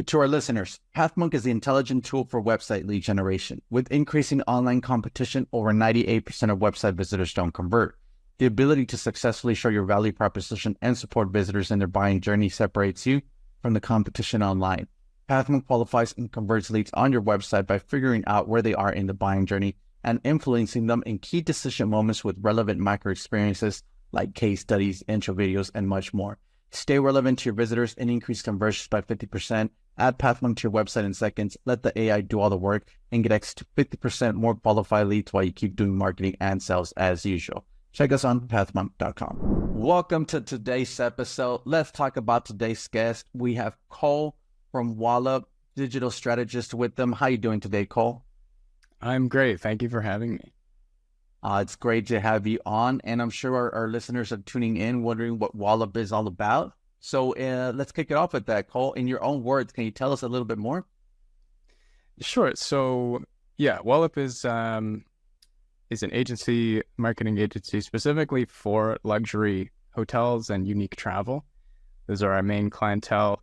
To our listeners, Pathmonk is the intelligent tool for website lead generation. With increasing online competition, over 98% of website visitors don't convert. The ability to successfully show your value proposition and support visitors in their buying journey separates you from the competition online. Pathmonk qualifies and converts leads on your website by figuring out where they are in the buying journey and influencing them in key decision moments with relevant micro experiences like case studies, intro videos, and much more. Stay relevant to your visitors and increase conversions by 50%. Add Pathmonk to your website in seconds. Let the AI do all the work and get access to 50% more qualified leads while you keep doing marketing and sales as usual. Check us on pathmonk.com. Welcome to today's episode. Let's talk about today's guest. We have Cole from Wallop, digital strategist with them. How you doing today, Cole? I'm great. Thank you for having me. It's great to have you on, and I'm sure our listeners are tuning in, wondering what Wallop is all about. So let's kick it off with that, Cole. In your own words, can you tell us a little bit more? Sure. So yeah, Wallop is an agency, marketing agency specifically for luxury hotels and unique travel. Those are our main clientele.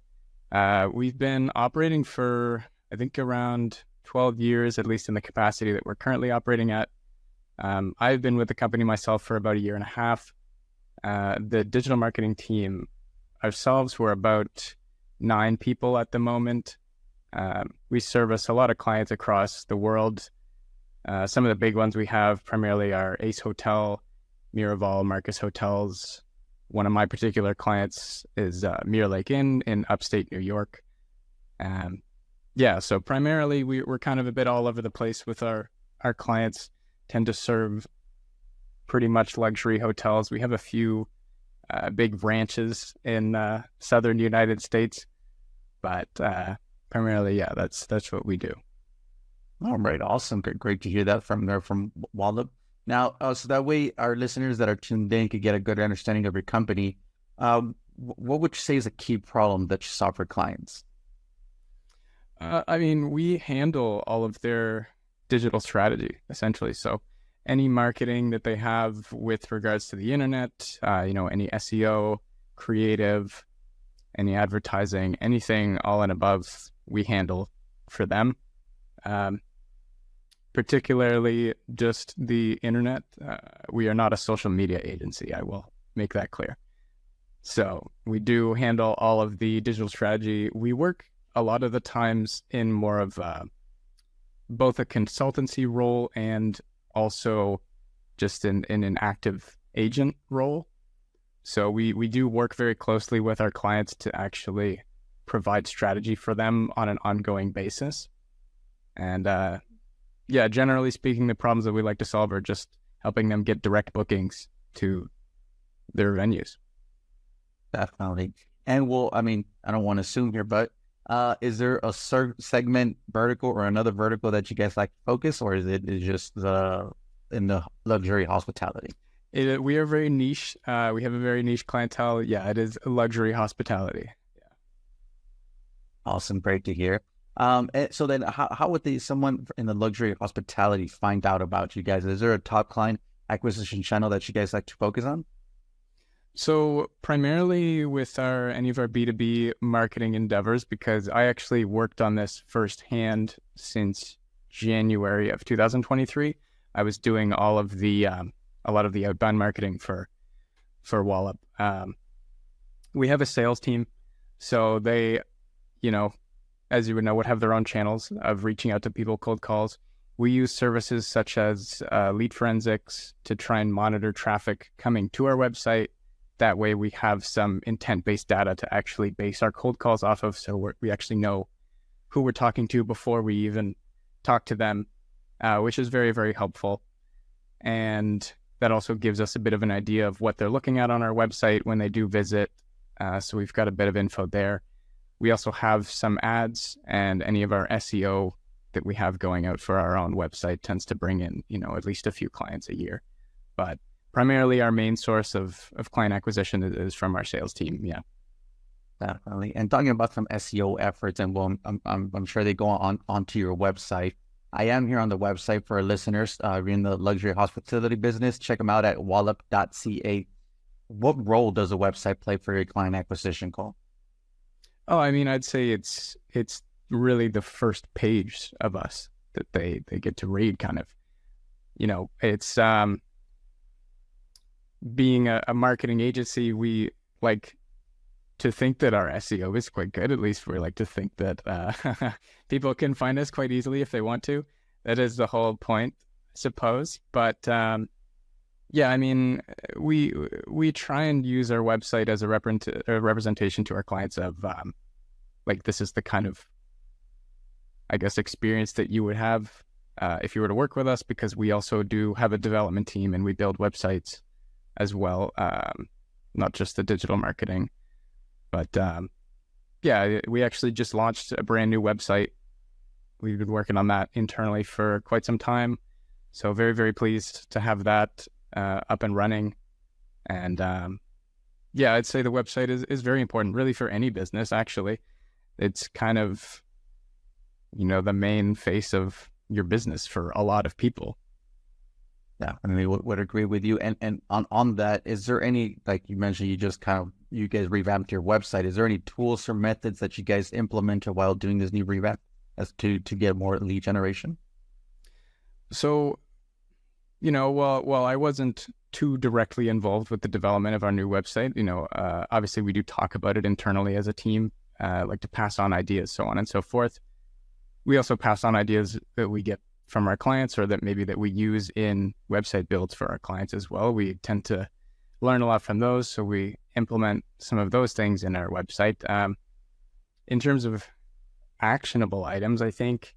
We've been operating for, I think, around 12 years, at least in the capacity that we're currently operating at. I've been with the company myself for about a year and a half. The digital marketing team ourselves, we're about 9 people at the moment. We service a lot of clients across the world. Some of the big ones we have primarily are Ace Hotel, Miraval, Marcus Hotels. One of my particular clients is Mirror Lake Inn in upstate New York. So primarily we're kind of a bit all over the place with our clients. Tend to serve pretty much luxury hotels. We have a few big ranches in southern United States, but primarily, that's what we do. All right, awesome. Great to hear that from Wallop. Now, so that way our listeners that are tuned in could get a good understanding of your company. What would you say is a key problem that you solve for clients? We handle all of their digital strategy, essentially. So any marketing that they have with regards to the internet, any SEO, creative, any advertising, anything all and above, we handle for them. Particularly just the internet. We are not a social media agency. I will make that clear. So we do handle all of the digital strategy. We work a lot of the times in more of both a consultancy role and also just in an active agent role. So we do work very closely with our clients to actually provide strategy for them on an ongoing basis. And generally speaking, the problems that we like to solve are just helping them get direct bookings to their venues. Definitely. And I don't want to assume here, but is there a certain segment vertical or another vertical that you guys like to focus, or is it just in the luxury hospitality? We are very niche. We have a very niche clientele. Yeah, it is luxury hospitality. Yeah. Awesome. Great to hear. And so then how would someone in the luxury hospitality find out about you guys? Is there a top client acquisition channel that you guys like to focus on? So primarily with any of our B2B marketing endeavors, because I actually worked on this firsthand since January of 2023. I was doing all of the a lot of the outbound marketing for Wallop. We have a sales team, so they, as you would know, would have their own channels of reaching out to people, cold calls. We use services such as lead forensics to try and monitor traffic coming to our website. That way we have some intent-based data to actually base our cold calls off of, so we actually know who we're talking to before we even talk to them, which is very, very helpful. And that also gives us a bit of an idea of what they're looking at on our website when they do visit. So we've got a bit of info there. We also have some ads, and any of our SEO that we have going out for our own website tends to bring in, at least a few clients a year. But primarily our main source of client acquisition is from our sales team. Yeah. Definitely. And talking about some SEO efforts, and I'm sure they go onto your website. I am here on the website for our listeners. We're in the luxury hospitality business. Check them out at wallop.ca. What role does a website play for your client acquisition, Cole? Oh, I mean, I'd say it's really the first page of us that they get to read, kind of. It's being a marketing agency, we like to think that our SEO is quite good. At least we like to think that people can find us quite easily if they want to. That is the whole point, I suppose. But yeah, I mean, we try and use our website as a representation to our clients of like, this is the kind of, I guess, experience that you would have if you were to work with us, because we also do have a development team and we build websites as well, not just the digital marketing. But yeah, we actually just launched a brand new website. We've been working on that internally for quite some time. So very, very pleased to have that up and running. And yeah, I'd say the website is very important, really, for any business, actually. It's kind of, the main face of your business for a lot of people. Yeah, I mean, would agree with you. And on that, is there any, like you mentioned, you guys revamped your website. Is there any tools or methods that you guys implemented while doing this new revamp as to get more lead generation? So, while I wasn't too directly involved with the development of our new website, obviously we do talk about it internally as a team, like to pass on ideas, so on and so forth. We also pass on ideas that we get from our clients, or that we use in website builds for our clients as well. We tend to learn a lot from those, so we implement some of those things in our website. In terms of actionable items, I think,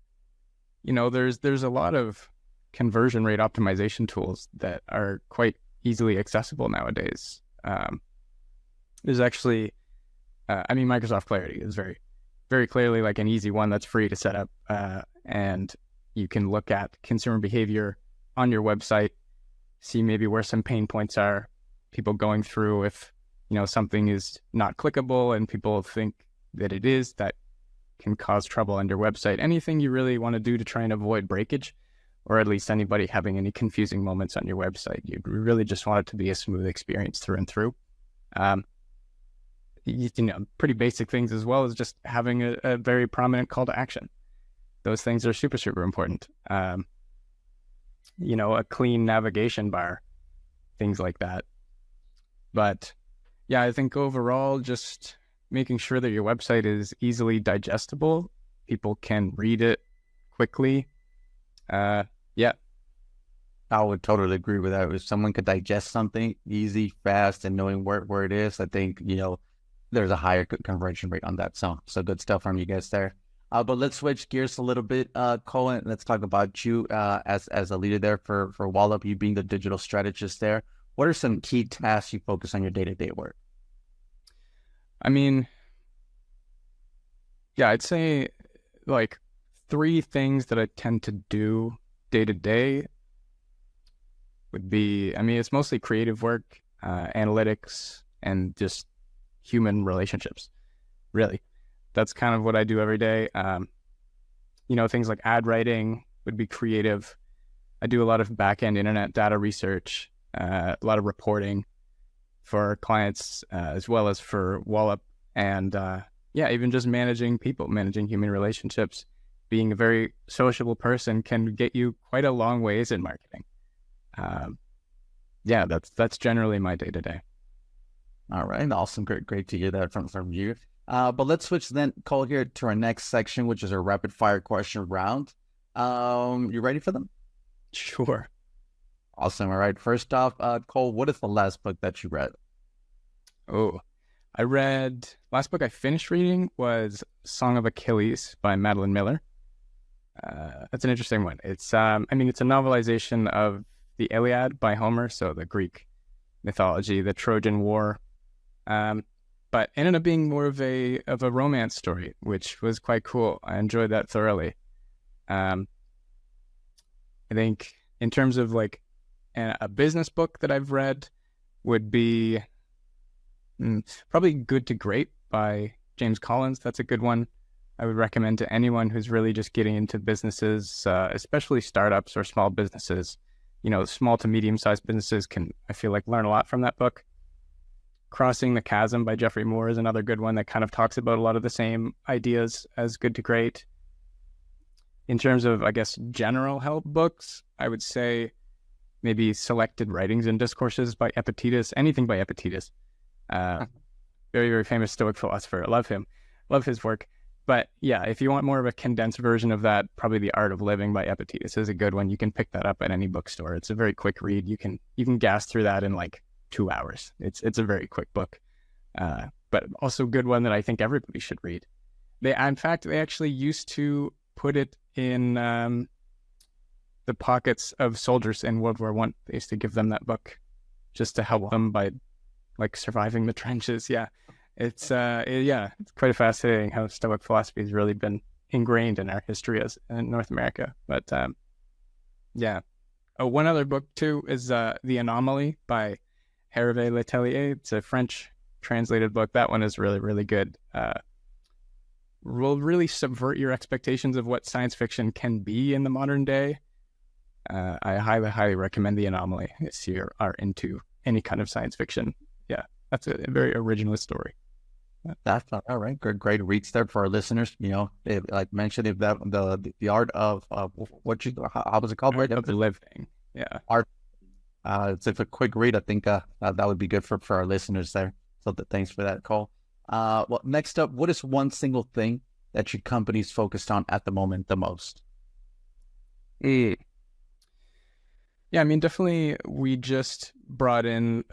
there's a lot of conversion rate optimization tools that are quite easily accessible nowadays. There's actually, Microsoft Clarity is very, very clearly like an easy one that's free to set up, and you can look at consumer behavior on your website, see maybe where some pain points are, people going through if, something is not clickable and people think that it is, that can cause trouble on your website. Anything you really want to do to try and avoid breakage, or at least anybody having any confusing moments on your website. You really just want it to be a smooth experience through and through. Pretty basic things as well as just having a very prominent call to action. Those things are super, super important. A clean navigation bar, things like that. But yeah, I think overall, just making sure that your website is easily digestible, people can read it quickly. Yeah. I would totally agree with that. If someone could digest something easy, fast, and knowing where it is, I think, there's a higher conversion rate on that. So good stuff from you guys there. But let's switch gears a little bit, Cole, and let's talk about you as a leader there for Wallop, you being the digital strategist there. What are some key tasks you focus on your day-to-day work? I mean, yeah, I'd say like 3 things that I tend to do day to day would be, it's mostly creative work, analytics, and just human relationships, really. That's kind of what I do every day. Things like ad writing would be creative. I do a lot of back-end internet data research, a lot of reporting for our clients, as well as for Wallop. And even just managing people, managing human relationships, being a very sociable person can get you quite a long ways in marketing. That's generally my day-to-day. All right. Awesome. Great to hear that from you. But let's switch then, Cole, here to our next section, which is a rapid fire question round. You ready for them? Sure. Awesome. All right. First off, Cole, what is the last book that you read? Oh, last book I finished reading was Song of Achilles by Madeline Miller. That's an interesting one. It's, it's a novelization of the Iliad by Homer, so the Greek mythology, the Trojan War. But ended up being more of a romance story, which was quite cool. I enjoyed that thoroughly. I think in terms of like a business book that I've read would be probably Good to Great by James Collins. That's a good one. I would recommend to anyone who's really just getting into businesses, especially startups or small businesses. Small to medium-sized businesses can, I feel like, learn a lot from that book. Crossing the Chasm by Jeffrey Moore is another good one that kind of talks about a lot of the same ideas as Good to Great. In terms of, I guess, general help books, I would say maybe Selected Writings and Discourses by Epictetus, anything by Epictetus. Very, very famous Stoic philosopher. I love him. Love his work. But yeah, if you want more of a condensed version of that, probably The Art of Living by Epictetus is a good one. You can pick that up at any bookstore. It's a very quick read. You can gas through that in like 2 hours. It's a very quick book, but also a good one that I think everybody should read. They actually used to put it in the pockets of soldiers in World War I. They used to give them that book just to help them by like surviving the trenches. Yeah. It's quite fascinating how Stoic philosophy has really been ingrained in our history as in North America. But yeah. Oh, one other book too is The Anomaly by Hervé Letellier. It's a French translated book. That one is really, really good. Will really subvert your expectations of what science fiction can be in the modern day. I highly, highly recommend The Anomaly if you are into any kind of science fiction. Yeah, that's a very original story. That's all right. Great reads there for our listeners. You know, like mentioned, if that the art of how was it called? Art of the Living. Yeah. Art. It's a quick read. I think that would be good for our listeners there. So thanks for that, Cole. Well, next up, what is one single thing that your company's focused on at the moment the most? Yeah, I mean, definitely we just brought in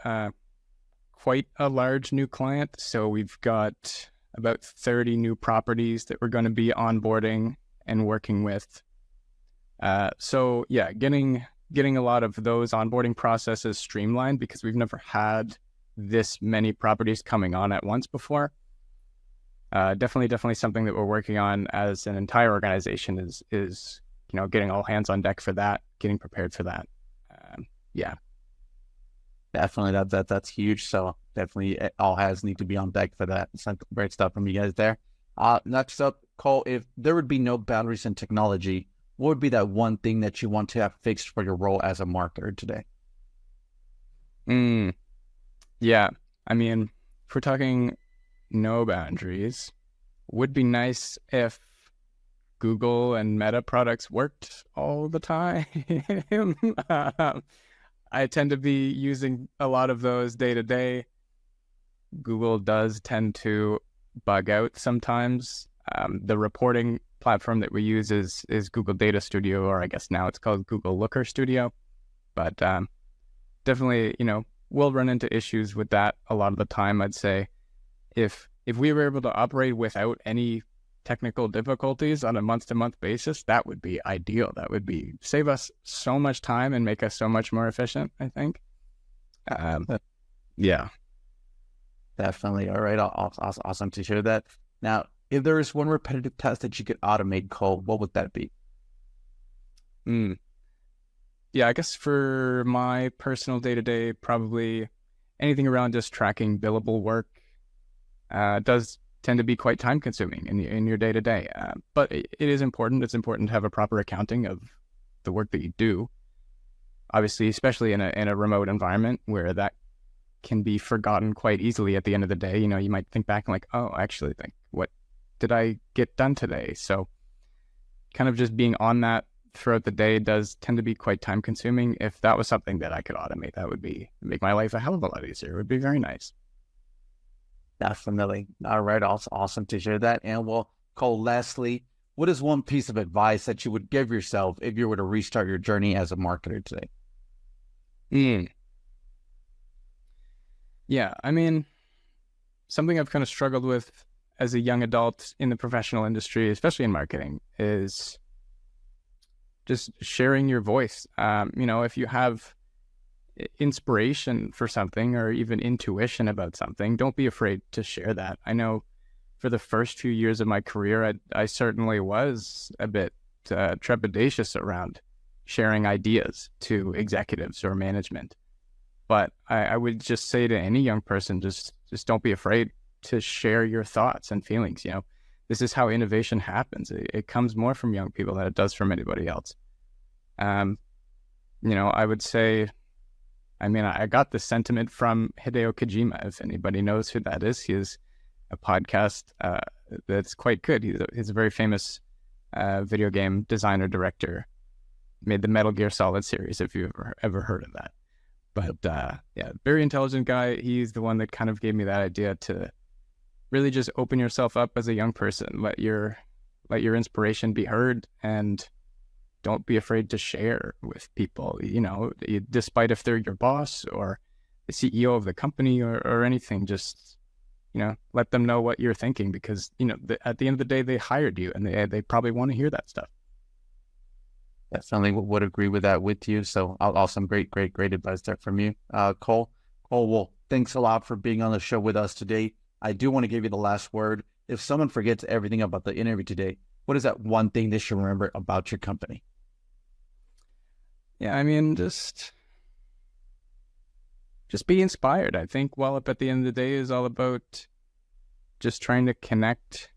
quite a large new client. So we've got about 30 new properties that we're going to be onboarding and working with. So yeah, getting a lot of those onboarding processes streamlined because we've never had this many properties coming on at once before. Definitely something that we're working on as an entire organization is getting all hands on deck for that, getting prepared for that. Yeah. Definitely, that's huge. So definitely all hands need to be on deck for that. Some great stuff from you guys there. Next up, Cole, if there would be no boundaries in technology, what would be that one thing that you want to have fixed for your role as a marketer today? Yeah, I mean, if we're talking no boundaries, would be nice if Google and Meta products worked all the time. I tend to be using a lot of those day to day. Google does tend to bug out sometimes. The reporting platform that we use is Google Data Studio, or I guess now it's called Google Looker Studio. But definitely, we'll run into issues with that a lot of the time. I'd say if we were able to operate without any technical difficulties on a month-to-month basis, that would be ideal. That would save us so much time and make us so much more efficient, I think. Yeah. Definitely. All right. Awesome to hear that. Now, if there is one repetitive task that you could automate, Cole, what would that be? Yeah, I guess for my personal day-to-day, probably anything around just tracking billable work does tend to be quite time-consuming in your day-to-day. But it is important. It's important to have a proper accounting of the work that you do. Obviously, especially in a remote environment where that can be forgotten quite easily at the end of the day. You might think back and like, oh, actually, what did I get done today? So kind of just being on that throughout the day does tend to be quite time consuming. If that was something that I could automate, that would make my life a hell of a lot easier. It would be very nice. Definitely. All right. Awesome to hear that. And well, Cole, lastly, what is one piece of advice that you would give yourself if you were to restart your journey as a marketer today? Yeah, I mean, something I've kind of struggled with as a young adult in the professional industry, especially in marketing, is just sharing your voice. If you have inspiration for something or even intuition about something, don't be afraid to share that. I know for the first few years of my career, I certainly was a bit trepidatious around sharing ideas to executives or management. But I would just say to any young person, just don't be afraid to share your thoughts and feelings. This is how innovation happens. It comes more from young people than it does from anybody else. I would say I mean, I got the sentiment from Hideo Kojima. If anybody knows who that is, he has a podcast that's quite good. He's a very famous video game designer director. Made the Metal Gear Solid series, if you've ever heard of that. But yeah, very intelligent guy. He's the one that kind of gave me that idea to really just open yourself up as a young person. Let your inspiration be heard, and don't be afraid to share with people, despite if they're your boss or the CEO of the company or anything. Just, let them know what you're thinking, because, at the end of the day, they hired you, and they probably want to hear that stuff. Definitely would agree with that with you. So awesome. Great advice there from you. Cole, well, thanks a lot for being on the show with us today. I do want to give you the last word. If someone forgets everything about the interview today, what is that one thing they should remember about your company? Yeah, I mean, just be inspired. I think Wallop at the end of the day is all about just trying to connect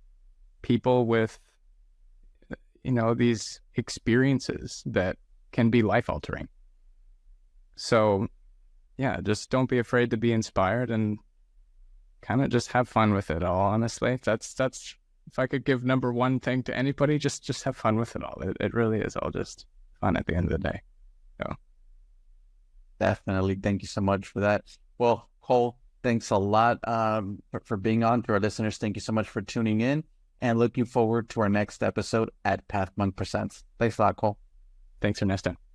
people with, these experiences that can be life-altering. So, yeah, just don't be afraid to be inspired, and kind of just have fun with it all, honestly. That's if I could give number one thing to anybody, just have fun with it all. It really is all just fun at the end of the day. So. Definitely. Thank you so much for that. Well, Cole, thanks a lot for being on. To our listeners, thank you so much for tuning in, and looking forward to our next episode at PathMonk Presents. Thanks a lot, Cole. Thanks, Ernesto.